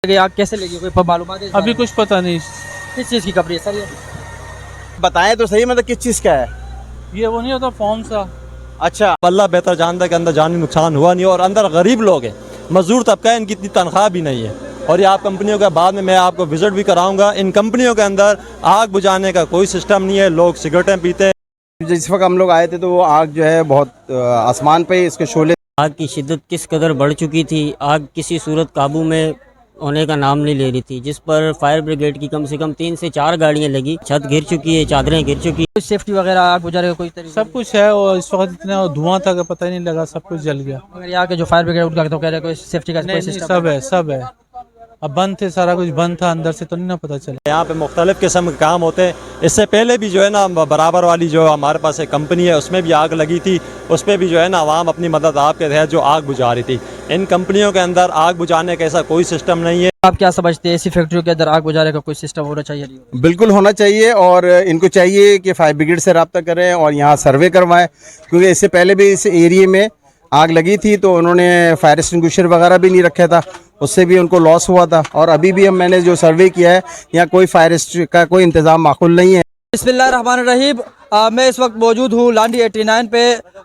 कि आग कैसे लगी, कोई मालूमात है? अभी कुछ पता नहीं। किस चीज़ की कंपनी है सर ये? बताएं तो सही, मतलब किस चीज़ का है? ये वो नहीं होता फॉर्म सा। अच्छा, अल्लाह बेहतर जानता है कि अंदर जानी नुकसान हुआ नहीं, और अंदर गरीब लोग हैं, मजदूर तबका है, इनकी इतनी तनख्वाह भी नहीं है। और ये आप कंपनियों के बाद में मैं आपको विजिट भी कराऊंगा। इन कंपनियों के अंदर आग बुझाने का कोई सिस्टम नहीं है, लोग सिगरेटें पीते हैं। जिस वक्त हम लोग आए थे तो वो आग जो है बहुत आसमान पे इसके शोले। आग की शिद्दत किस कदर बढ़ चुकी थी, आग किसी सूरत काबू में होने का नाम नहीं ले रही थी, जिस पर फायर ब्रिगेड की कम से कम 3 से 4 गाड़ियां लगी। छत गिर चुकी है, चादरें गिर चुकी है। कोई सेफ्टी वगैरह आग बुझाने का कोई तरीका? सब कुछ है और इस वक्त इतना धुआं था कि पता ही नहीं लगा, सब कुछ जल गया। अगर यहाँ के जो फायर ब्रिगेड उनका तो कह रहे हैं कोई सेफ्टी का कोई नहीं, सिस्टम? सब है, सब है। अब बंद थे, सारा कुछ बंद था, अंदर से तो नहीं ना पता चला। यहाँ पे मुख्तलिफ किस्म के काम होते हैं। इससे पहले भी जो है ना बराबर वाली जो हमारे पास एक कंपनी है उसमें भी आग लगी थी, उस पर भी जो है ना आवाम अपनी मदद आपके तहत जो आग बुझा रही थी। इन कंपनियों के अंदर आग बुझाने का ऐसा कोई सिस्टम नहीं है। आप क्या समझते हैं, ऐसी फैक्ट्रियों के अंदर आग बुझाने का कोई सिस्टम होना चाहिए? नहीं? बिल्कुल होना चाहिए, और इनको चाहिए कि फायर ब्रिगेड से रब्ता करें और यहाँ सर्वे करवाएं, क्योंकि इससे पहले भी इस एरिया में आग लगी थी तो उन्होंने फायर एक्सटिंग्विशर वगैरह भी नहीं रखा था, उससे भी उनको लॉस हुआ था। और अभी भी मैंने जो सर्वे किया है यहाँ कोई फायर का कोई इंतज़ाम माकूल नहीं है। बिस्मिल्लाहिर्रहमानिर्रहीम। मैं इस वक्त मौजूद हूँ लांडी 89 पे,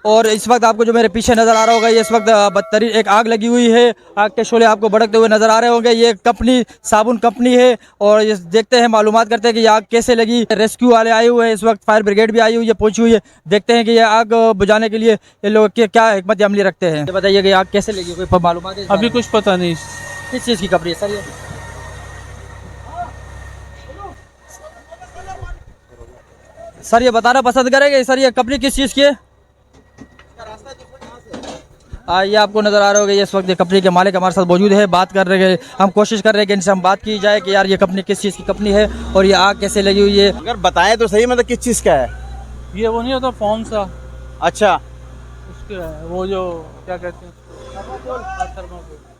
और इस वक्त आपको जो मेरे पीछे नज़र आ रहा होगा, ये इस वक्त बदतरीन एक आग लगी हुई है। आग के शोले आपको भड़कते हुए नज़र आ रहे होंगे। ये कंपनी साबुन कंपनी है, और ये देखते हैं, मालूमात करते हैं कि ये आग कैसे लगी। रेस्क्यू वाले आए हुए हैं, इस वक्त फायर ब्रिगेड भी आई हुई है, पहुंची हुई है। देखते हैं कि ये आग बुझाने के लिए ये लोग क्या हिकमत अमली रखते हैं। ये बताइए कि आग कैसे लगी, कोई मालूमात है? अभी कुछ पता नहीं। किस चीज़ की कंपनी है सर ये? सर ये बताना पसंद करेंगे सर, ये कंपनी किस चीज़ की है? ये आपको नज़र आ रहा होगा, ये इस वक्त ये कंपनी के मालिक हमारे साथ मौजूद है, बात कर रहे हैं। हम कोशिश कर रहे हैं कि इनसे हम बात की जाए कि यार ये कंपनी किस चीज़ की कंपनी है और ये आग कैसे लगी हुई है। अगर बताएं तो सही, मतलब किस चीज़ का है? ये वो नहीं होता फॉर्म सा। अच्छा, उसके वो जो क्या कहते हैं,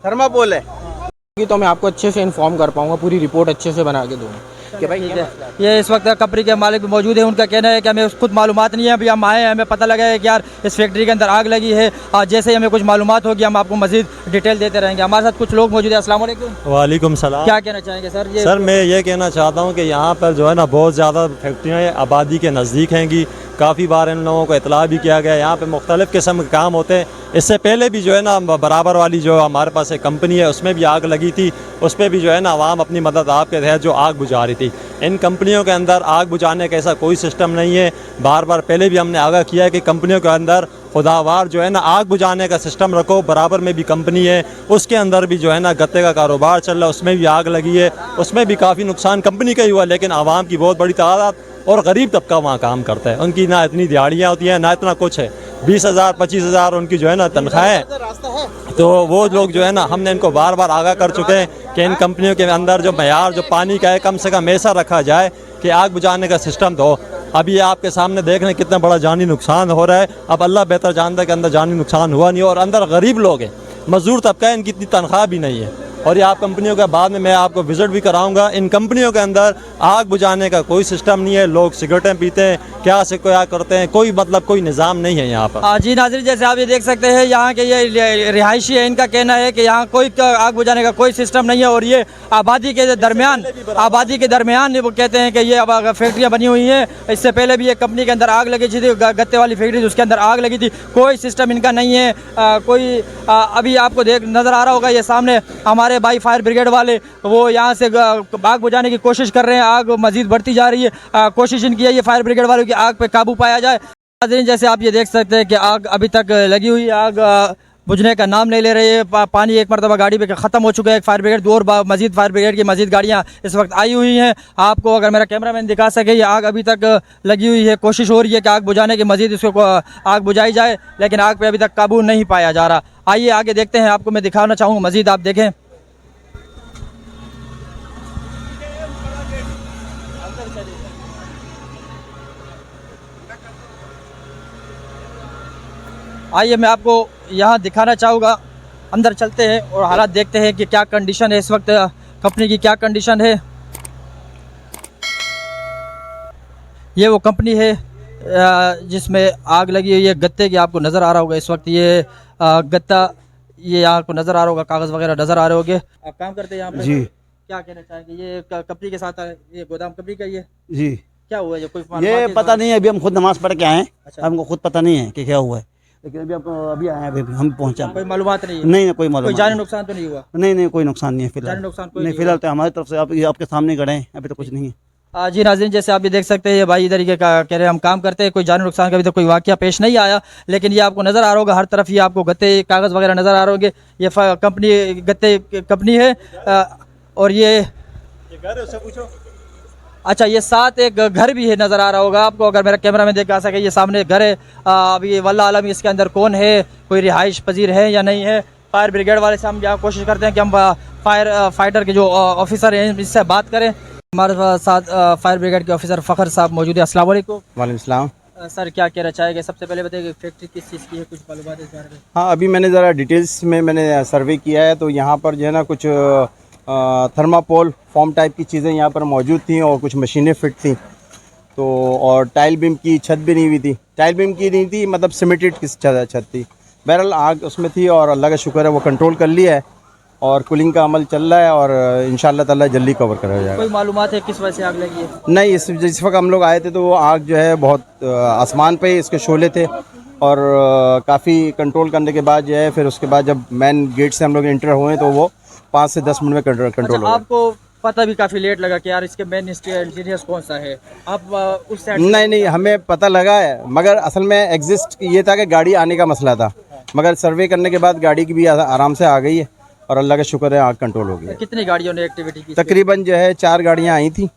थर्माकोल है। तो मैं आपको अच्छे से इन्फॉर्म कर पाऊंगा, पूरी रिपोर्ट अच्छे से बना के दूंगा कि भाई ठीक है। ये इस वक्त कंपनी के मालिक भी मौजूद है, उनका कहना है कि हमें खुद मालूमात नहीं है, अभी हम आए हैं, हमें पता लगा है कि यार इस फैक्ट्री के अंदर आग लगी है। जैसे ही हमें कुछ मालूमात होगी हम आपको मजीद डिटेल देते रहेंगे। हमारे साथ कुछ लोग मौजूद है। अस्सलाम वालेकुम। वालेकुम सलाम। क्या कहना चाहेंगे सर? सर मैं ये कहना चाहता हूँ कि यहाँ पर जो है ना बहुत ज़्यादा फैक्ट्रियाँ आबादी के नज़दीक हैंगी। काफ़ी बार इन लोगों को इतला भी किया गया। यहाँ पे मुख्तलिफ़ किस्म के काम होते हैं। इससे पहले भी जो है ना बराबर वाली जो हमारे पास एक कंपनी है उसमें भी आग लगी थी, उस पर भी जो है ना आवाम अपनी मदद आपके तहत जो आग बुझा रही थी। इन कंपनियों के अंदर आग बुझाने का ऐसा कोई सिस्टम नहीं है। बार बार पहले भी हमने आगाह किया है कि कंपनियों के अंदर खुदावार जो है ना आग बुझाने का सिस्टम रखो। बराबर में भी कंपनी है, उसके अंदर भी जो है ना गत्ते का कारोबार चल रहा है, उसमें भी आग लगी है, उसमें भी काफ़ी नुकसान कंपनी का ही हुआ, लेकिन आवाम की बहुत बड़ी तादाद और गरीब तबका वहाँ काम करता है। उनकी ना इतनी दिहाड़ियाँ होती हैं ना इतना कुछ है। 20,000 25,000 उनकी जो है ना तनख्वाह है। तो वो लोग जो है ना, हमने इनको बार बार आगाह कर चुके हैं कि इन कंपनियों के अंदर जो मयार जो पानी का है कम से कम ऐसा रखा जाए कि आग बुझाने का सिस्टम तो हो। अभी आपके सामने देख रहे हैं कितना बड़ा जानी नुकसान हो रहा है। अब अल्लाह बेहतर जानता है कि अंदर जानी नुकसान हुआ नहीं, और अंदर गरीब लोग हैं, मजदूर तबका है, इनकी इतनी तनख्वाह भी नहीं है। और ये आप कंपनियों के बाद में मैं आपको विजिट भी कराऊंगा। इन कंपनियों के अंदर आग बुझाने का कोई सिस्टम नहीं है। लोग सिगरेटें पीते हैं, क्या से क्या करते हैं, कोई मतलब कोई निज़ाम नहीं है यहाँ पर। जी नाज़रीन, जैसे आप ये देख सकते हैं यहाँ के ये रिहायशी है, इनका कहना है कि यहाँ कोई आग बुझाने का कोई सिस्टम नहीं है। और ये आबादी के दरमियान वो कहते हैं कि ये अब फैक्ट्रियाँ बनी हुई हैं। इससे पहले भी एक कंपनी के अंदर आग लगी थी, गत्ते वाली फैक्ट्री, उसके अंदर आग लगी थी। कोई सिस्टम इनका नहीं है। अभी आपको नज़र आ रहा होगा, ये सामने हमारे भाई फायर ब्रिगेड वाले वो यहाँ से आग बुझाने की कोशिश कर रहे हैं। आग मजीद बढ़ती जा रही है। कोशिश इनकी है ये फायर ब्रिगेड वालों की आग पे काबू पाया जाए। जैसे आप ये देख सकते हैं कि आग अभी तक लगी हुई, आग बुझने का नाम नहीं ले रही है। पानी एक मरतबा गाड़ी पे ख़त्म हो चुका है। फायर ब्रिगेड और मजीद फायर ब्रिगेड की मजीद गाड़ियाँ इस वक्त आई हुई हैं। आपको अगर मेरा कैमरामैन दिखा सके, ये आग अभी तक लगी हुई है। कोशिश हो रही है कि आग बुझाने की मजीद इसको आग बुझाई जाए, लेकिन आग पे अभी तक काबू नहीं पाया जा रहा। आइए आगे देखते हैं, आपको मैं दिखाना चाहूँगा मजीद, आप देखें। आइए मैं आपको यहाँ दिखाना चाहूँगा। अंदर चलते हैं और हालात देखते हैं कि क्या कंडीशन है इस वक्त, कंपनी की क्या कंडीशन है। ये वो कंपनी है जिसमें आग लगी हुई है। गत्ते की आपको नज़र आ रहा होगा इस वक्त, ये गत्ता ये यहाँ को नज़र आ रहा होगा, कागज़ वगैरह नज़र आ रहे होंगे। आप काम करते हैं यहाँ पे? जी क्या कहना चाहेंगे? ये कंपनी के साथ है, ये गोदाम कंपनी का ही है? जी क्या हुआ है? कोई ये मालूमात है इस पता बारे नहीं है, अभी हम खुद नमाज पढ़ के आए हैं। अच्छा। हमको खुद पता नहीं है कि क्या हुआ है, लेकिन अभी आपको अभी आए हैं, अभी हम पहुंचा में? कोई मालूमात नहीं है? नहीं कोई कोई मालूम जानी नुकसान तो नहीं हुआ? नहीं कोई नुकसान नहीं है जानी फिलहाल। नुकसान कोई नहीं फिलहाल तो हमारी तरफ से आप ये आपके सामने खड़े हैं, अभी तो कुछ नहीं है। जी नाज़रीन, जैसे आप भी देख सकते हैं ये भाई इधर ही का कह रहे हैं हम काम करते हैं, कोई जानी नुकसान का अभी तो कोई वाकया पेश नहीं आया, लेकिन ये आपको नज़र आ रहा होगा हर तरफ ये आपको गत्ते कागज़ वगैरह नज़र आ रहे होंगे। ये कंपनी गत्ते कंपनी है और ये अच्छा ये साथ एक घर भी है नज़र आ रहा होगा आपको, अगर मेरा कैमरा में देख आ सके। ये सामने घर है, अभी वल्लाह आलम इसके अंदर कौन है, कोई रिहाइश पजीर है या नहीं है। फायर ब्रिगेड वाले से हम यहाँ कोशिश करते हैं कि हम फाइटर के जो ऑफिसर हैं इससे बात करें। हमारे साथ फायर ब्रिगेड के ऑफिसर फ़खर साहब मौजूद है। अस्सलाम वालेकुम। वालेकुम सलाम। सर क्या कहना चाहेंगे? सबसे पहले बताइए फैक्ट्री किस चीज़ की है, कुछ मालूमात है इस बारे में? हाँ, अभी मैंने ज़रा डिटेल्स में मैंने सर्वे किया है, तो यहाँ पर जो है ना कुछ थर्मापोल फॉर्म टाइप की चीज़ें यहाँ पर मौजूद थी और कुछ मशीनें फिट थी, तो और टाइल बीम की छत भी नहीं हुई थी। टाइल बीम की नहीं थी, मतलब सीमेंटेड की छत थी। बहरहाल आग उसमें थी और अल्लाह का शुक्र है वो कंट्रोल कर लिया है और कूलिंग का अमल चल रहा है और इंशाल्लाह ताला जल्दी कवर करा जाएगा। कोई मालूमात है किस वजह से आग लगी है? नहीं, जिस वक्त हम लोग आए थे तो वो आग जो है बहुत आसमान पे इसके शोले थे और काफ़ी कंट्रोल करने के बाद जो है फिर उसके बाद जब मेन गेट से हम लोग एंटर हुए तो वो 5 से 10 मिनट में कंट्रोल हो गया। आपको पता भी काफ़ी लेट लगा कि यार इसके मेन इंजीनियर कौन सा है, आप उस साइड? नहीं हमें पता लगा है, मगर असल में एग्जिस्ट ये था कि गाड़ी आने का मसला था, मगर सर्वे करने के बाद गाड़ी की भी आराम से आ गई है और अल्लाह का शुक्र है आग कंट्रोल हो गई। कितनी गाड़ियों ने एक्टिविटी की? तकरीबन जो है 4 गाड़ियाँ आई थी,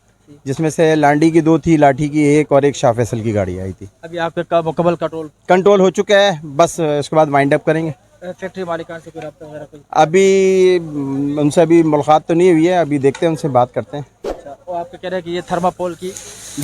जिसमें से लांडी की 2 थी, लाठी की 1 और 1 शाह फैसल की गाड़ी आई थी। अभी आपका मुकम्मल कंट्रोल हो चुका है, बस इसके बाद वाइंड अप करेंगे। फैक्ट्री मालिकान से कोई रब्ता वगैरह कोई? अभी उनसे अभी मुलाकात तो नहीं हुई है, अभी देखते हैं, उनसे बात करते हैं। अच्छा, वो आपको कह रहे हैं कि ये थर्मापोल की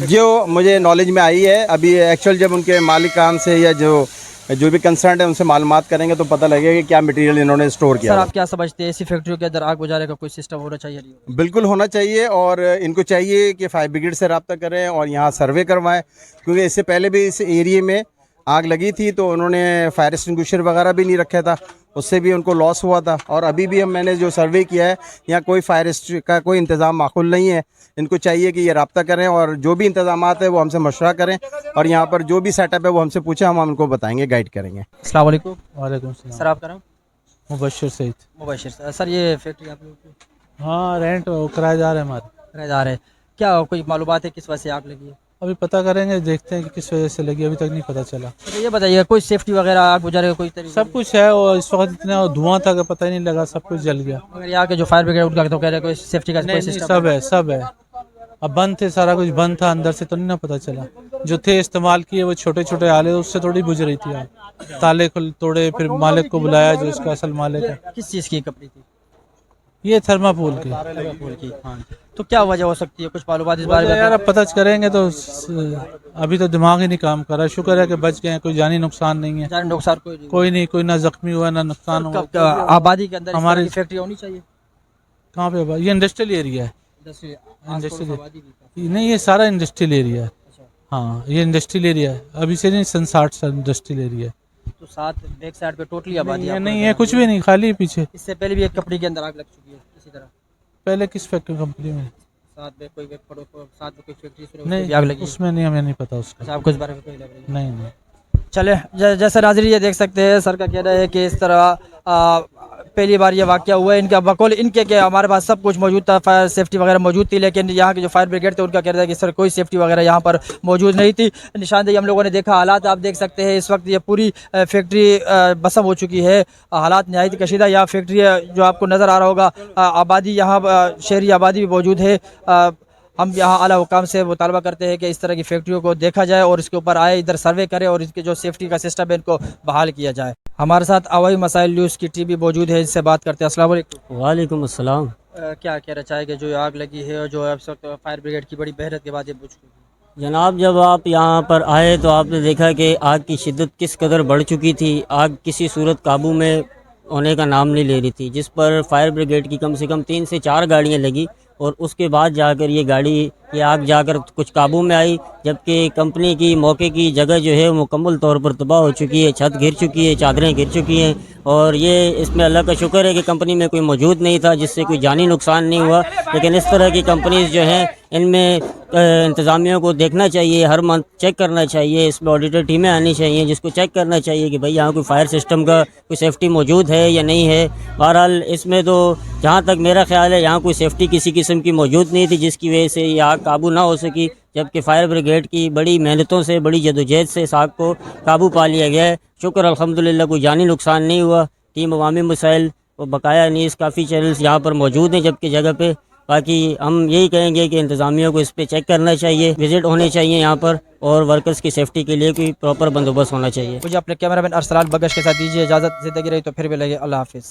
जो मुझे नॉलेज में आई है, अभी एक्चुअल जब उनके मालिकान से या जो भी कंसर्न है उनसे मालूमात करेंगे तो पता लगेगा कि क्या मटेरियल इन्होंने स्टोर किया। सर आप क्या समझते हैं ऐसी फैक्ट्रियों के अंदर आग बुझाने का कोई सिस्टम होना चाहिए? नहीं, बिल्कुल होना चाहिए और इनको चाहिए कि फायर ब्रिगेड से रब्ता करें और यहाँ सर्वे करवाएं, क्योंकि इससे पहले भी इस एरिया में आग लगी थी तो उन्होंने फायर एक्सटिंग्विशर वगैरह भी नहीं रखा था, उससे भी उनको लॉस हुआ था। और अभी भी मैंने जो सर्वे किया है यहाँ कोई फायर का कोई इंतज़ाम माकूल नहीं है। इनको चाहिए कि ये रब्ता करें और जो भी इंतज़ामात है वो हमसे मशवरा करें और यहाँ पर जो भी सेटअप है वो हमसे पूछे, हम उनको बताएंगे, गाइड करेंगे। अस्सलाम वालेकुम। वालेकुम सलाम। सर आपका नाम? मुबशर सईद। मुबशर। सर ये फैक्ट्री आप लोगों की हाँ, रेंट किराएदार है हमारे। किराएदार है, क्या कोई मालूमात है किस वजह से आग लगी है? अभी पता करेंगे, देखते हैं कि किस वजह से लगी, अभी तक नहीं पता चला। तो ये बताइए कोई सेफ्टी वगैरह आग बुझाने का कोई तरीका? सब कुछ है और इस वक्त इतना धुआं था कि पता ही नहीं लगा, सब कुछ जल गया। मगर यहाँ के जो फायर ब्रिगेड उनका तो कह रहे हैं कोई सेफ्टी का कोई सिस्टम? सब है। अब बंद थे, सारा कुछ बंद था, अंदर से तो नहीं ना पता चला। जो थे इस्तेमाल किए वो छोटे छोटे आले, उससे थोड़ी बुझ रही थी आग। ताले तोड़े, फिर मालिक को बुलाया जो इसका असल मालिक है। किस चीज़ की कंपनी थी? ये थर्मापोल की। थर्मापोल की। हाँ, तो क्या वजह हो सकती है, कुछ मालूमात इस बारे में? यार अब पता करेंगे तो अभी तो दिमाग ही नहीं काम कर रहा। शुक्र है कि बच गए, कोई जानी नुकसान नहीं है। जानी नुकसान कोई नहीं, कोई ना जख्मी हुआ ना नुकसान हुआ। आबादी के अंदर हमारी फैक्ट्री होनी चाहिए। कहाँ पे? ये इंडस्ट्रियल एरिया है। नहीं, ये सारा इंडस्ट्रियल एरिया है। हाँ, ये इंडस्ट्रियल एरिया है, अभी से नहीं, सन 60 इंडस्ट्रियल एरिया है। तो साथ बैक साइड पे टोटली आबादी नहीं है, कुछ भी नहीं, खाली पीछे। इससे पहले भी एक कंपनी के अंदर आग लग चुकी है इसी तरह? पहले किस फैक्ट्री कंपनी में? साथ में कोई फैक्ट्री नहीं, आग लगी? उसमें नहीं, हमें नहीं पता उसका। अच्छा, आपको इस बारे में कोई लग रही? नहीं। चले जैसे नाज़रीन ये देख सकते हैं, सर का कहना है कि इस तरह पहली बार ये वाक़या हुआ है। इनका बकौल इनके कि हमारे पास सब कुछ मौजूद था, फायर सेफ्टी वगैरह मौजूद थी, लेकिन यहाँ के जो फायर ब्रिगेड थे उनका कहना है कि सर कोई सेफ्टी वगैरह यहाँ पर मौजूद नहीं थी। निशानदेही हम लोगों ने देखा, हालात आप देख सकते हैं। इस वक्त ये पूरी फैक्ट्री बसम हो चुकी है, हालात नहायत कशीदा। यहाँ फैक्ट्री जो आपको नज़र आ रहा होगा, आबादी यहाँ शहरी आबादी भी मौजूद है। हम यहाँ आला हुकाम से मुतालबा करते हैं कि इस तरह की फैक्ट्रियों को देखा जाए और इसके ऊपर आए, इधर सर्वे करें और इसके जो सेफ्टी का सिस्टम है इनको बहाल किया जाए। हमारे साथ हवाई मसाइल न्यूज़ की टीम भी मौजूद है, इससे बात करते हैं। अस्सलाम वालेकुम। वालेकुम अस्सलाम। क्या कहना चाहेंगे जो आग लगी है और जो इस वक्त फायर ब्रिगेड की बड़ी मेहनत के बाद ये बुझ गई? जनाब, जब आप यहाँ पर आए तो आपने देखा कि आग की शिद्दत किस कदर बढ़ चुकी थी। आग किसी सूरत काबू में होने का नाम नहीं ले रही थी, जिस पर फायर ब्रिगेड की कम से कम 3 से 4 गाड़ियाँ लगी और उसके बाद जाकर ये गाड़ी ये आग जाकर कुछ काबू में आई, जबकि कंपनी की मौके की जगह जो है मुकम्मल तौर पर तबाह हो चुकी है, छत गिर चुकी है, चादरें गिर चुकी हैं। और ये इसमें अल्लाह का शुक्र है कि कंपनी में कोई मौजूद नहीं था जिससे कोई जानी नुकसान नहीं हुआ। लेकिन इस तरह की कंपनीज़ जो हैं इनमें इंतज़ामिया को देखना चाहिए, हर मंथ चेक करना चाहिए, इसमें ऑडिटर टीमें आनी चाहिए जिसको चेक करना चाहिए कि भाई यहाँ कोई फायर सिस्टम का कोई सेफ्टी मौजूद है या नहीं है। बहरहाल इसमें तो जहाँ तक मेरा ख्याल है यहाँ कोई सेफ्टी किसी किस्म की मौजूद नहीं थी, जिसकी वजह से ये आग काबू ना हो सकी, जबकि फायर ब्रिगेड की बड़ी मेहनतों से, बड़ी जदोजहद से इस आग को काबू पा लिया गया है। शुक्र अल्हम्दुलिल्लाह कोई जानी नुकसान नहीं हुआ। टीम अवामी मसाइल और बकाया न्यूज़ काफ़ी चैनल्स यहाँ पर मौजूद हैं जबकि जगह पे। बाकी हम यही कहेंगे कि इंतज़ामिया को इस पर चेक करना चाहिए, विज़िट होने चाहिए यहाँ पर, और वर्कर्स की सेफ्टी के लिए कोई प्रॉपर बंदोबस्त होना चाहिए। मुझे अपने कैमरामैन अरसलान बगश के साथ दीजिए इजाज़त। ज़िंदगी रही तो फिर मिलेंगे। अल्लाह हाफिज़।